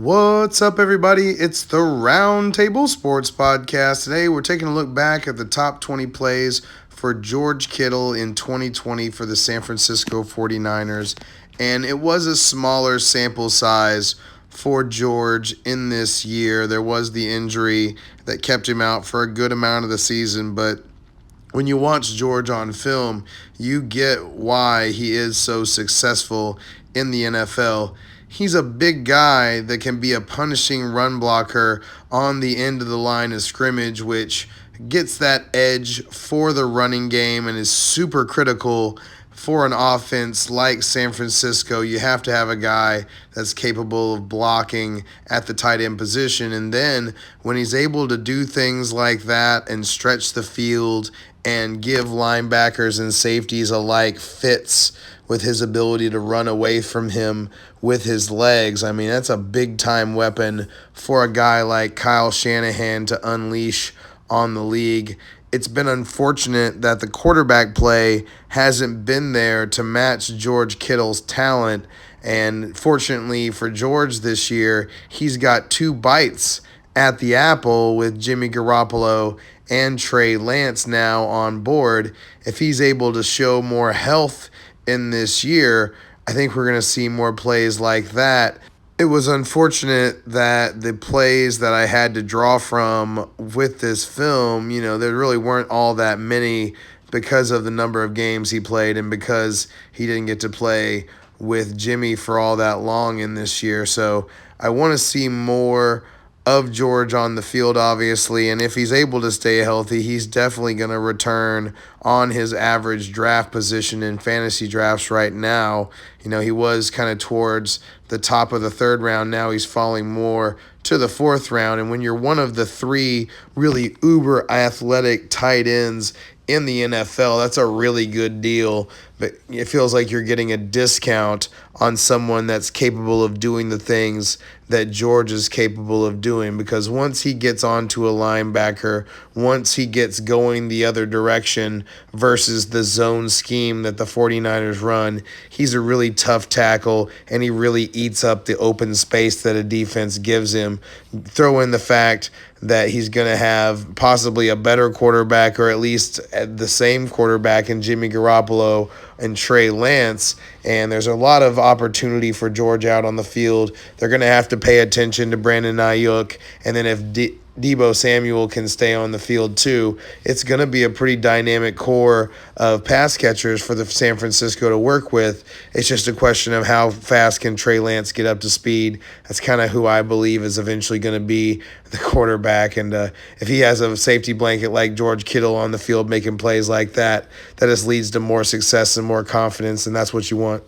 What's up, everybody? It's the Roundtable Sports Podcast. Today, we're taking a look back at the top 20 plays for George Kittle in 2020 for the San Francisco 49ers. And it was a smaller sample size for George in this year. There was the injury that kept him out for a good amount of the season, but when you watch George on film, you get why he is so successful in the NFL. He's a big guy that can be a punishing run blocker on the end of the line of scrimmage, which gets that edge for the running game and is super critical for an offense like San Francisco. You have to have a guy that's capable of blocking at the tight end position. And then when he's able to do things like that and stretch the field and give linebackers and safeties alike fits with his ability to run away from him with his legs, I mean, that's a big-time weapon for a guy like Kyle Shanahan to unleash on the league. It's been unfortunate that the quarterback play hasn't been there to match George Kittle's talent. And fortunately for George this year, he's got two bites at the apple with Jimmy Garoppolo and Trey Lance now on board. If he's able to show more health in this year, I think we're going to see more plays like that. It was unfortunate that the plays that I had to draw from with this film, there really weren't all that many because of the number of games he played and because he didn't get to play with Jimmy for all that long in this year. So I want to see more of George on the field, obviously, and if he's able to stay healthy, he's definitely going to return on his average draft position in fantasy drafts right now. He was kind of towards the top of the third round. Now he's falling more to the fourth round, and when you're one of the three really uber athletic tight ends in the NFL, that's a really good deal. But it feels like you're getting a discount on someone that's capable of doing the things that George is capable of doing, because once he gets onto a linebacker, once he gets going the other direction versus the zone scheme that the 49ers run, he's a really tough tackle, and he really eats up the open space that a defense gives him. Throw in the fact that he's going to have possibly a better quarterback, or at least the same quarterback in Jimmy Garoppolo and Trey Lance, and there's a lot of opportunity for George out on the field. They're going to have to pay attention to Brandon Ayuk, and then if Deebo Samuel can stay on the field too, it's going to be a pretty dynamic core of pass catchers for the San Francisco to work with. It's just a question of how fast can Trey Lance get up to speed. That's kind of who I believe is eventually going to be the quarterback, and if he has a safety blanket like George Kittle on the field making plays like that, that just leads to more success and more confidence, and that's what you want.